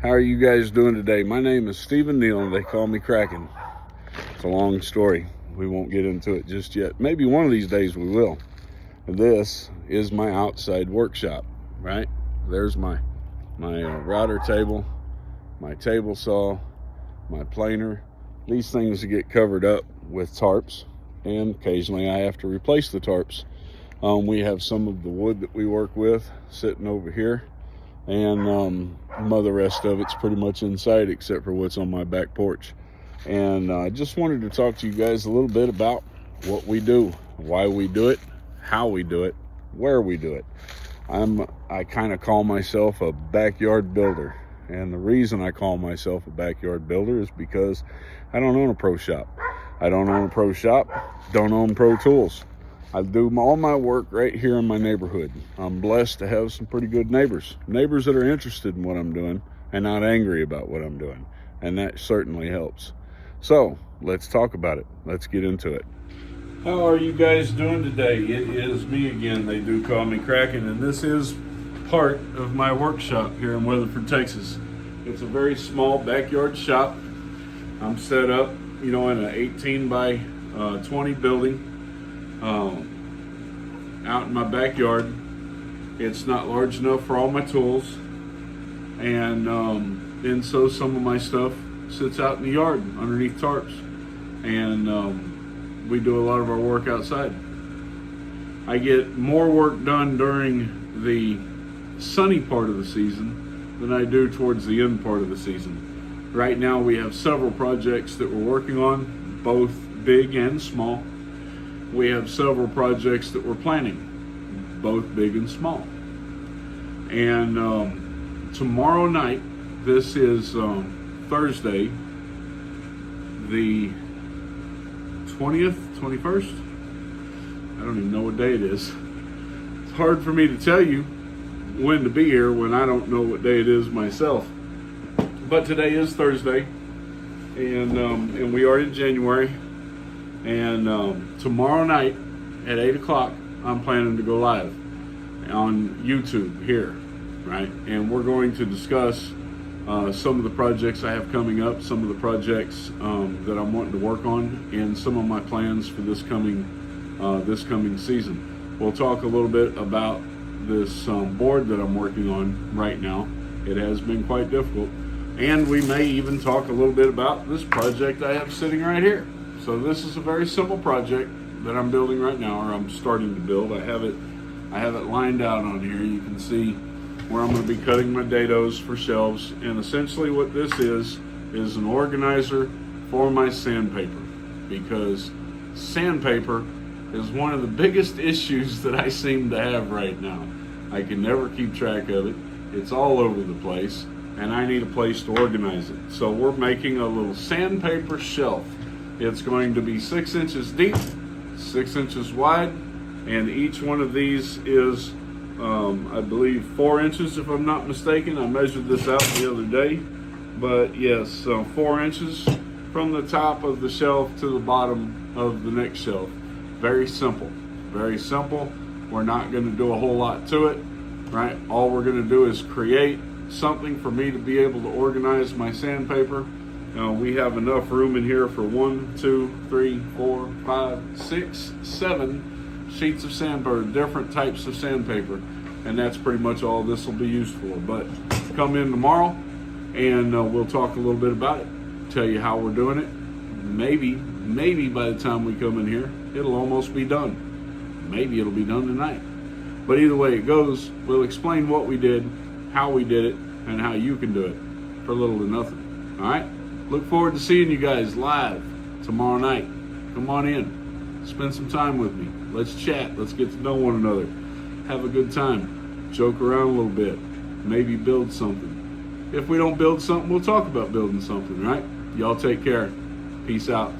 How are you guys doing today? My name is Stephen Neal and they call me Kraken. It's a long story. We won't get into it just yet. Maybe one of these days we will. This is my outside workshop, right? There's my router table, my table saw, my planer. These things get covered up with tarps, and occasionally I have to replace the tarps. We have some of the wood that we work with sitting over here, and the rest of it's pretty much inside except for what's on my back porch. And I just wanted to talk to you guys a little bit about what we do, why we do it, how we do it, where we do it. I kind of call myself a backyard builder, and the reason I call myself a backyard builder is because I don't own a pro shop. I don't own a pro shop, don't own pro tools. I do all my work right here in my neighborhood. I'm blessed to have some pretty good neighbors that are interested in what I'm doing and not angry about what I'm doing, and that certainly helps. So let's talk about it. Let's get into it. How are you guys doing today? It is me again. They do call me Kraken, and this is part of my workshop here in Weatherford, Texas. It's a very small backyard shop. I'm set up, in an 18 by 20 building out in my backyard. It's not large enough for all my tools, and so some of my stuff sits out in the yard underneath tarps, and we do a lot of our work outside. I get more work done during the sunny part of the season than I do towards the end part of the season. Right now we have several projects that we're working on, both big and small. We have several projects that we're planning, both big and small. And tomorrow night, this is Thursday, the 20th, 21st? I don't even know what day it is. It's hard for me to tell you when to be here when I don't know what day it is myself. But today is Thursday, and we are in January. And tomorrow night at 8 o'clock, I'm planning to go live on YouTube here, right? And we're going to discuss some of the projects I have coming up, some of the projects that I'm wanting to work on, and some of my plans for this coming season. We'll talk a little bit about this board that I'm working on right now. It has been quite difficult. And we may even talk a little bit about this project I have sitting right here. So this is a very simple project that I'm building right now, or I'm starting to build. I have it lined out on here. You can see where I'm going to be cutting my dados for shelves. And essentially what this is an organizer for my sandpaper, because sandpaper is one of the biggest issues that I seem to have right now. I can never keep track of it. It's all over the place, and I need a place to organize it. So we're making a little sandpaper shelf. It's going to be 6 inches deep, 6 inches wide, and each one of these is, I believe, 4 inches if I'm not mistaken. I measured this out the other day, but yes, 4 inches from the top of the shelf to the bottom of the next shelf. Very simple, very simple. We're not going to do a whole lot to it, right? All we're going to do is create something for me to be able to organize my sandpaper. We have enough room in here for 1, 2, 3, 4, 5, 6, 7 sheets of sandpaper, different types of sandpaper, and that's pretty much all this will be used for. But come in tomorrow and we'll talk a little bit about it, tell you how we're doing it. Maybe by the time we come in here, it'll almost be done. Maybe it'll be done tonight. But either way it goes, we'll explain what we did, how we did it, and how you can do it for little to nothing. All right? Look forward to seeing you guys live tomorrow night. Come on in. Spend some time with me. Let's chat. Let's get to know one another. Have a good time. Joke around a little bit. Maybe build something. If we don't build something, we'll talk about building something, right? Y'all take care. Peace out.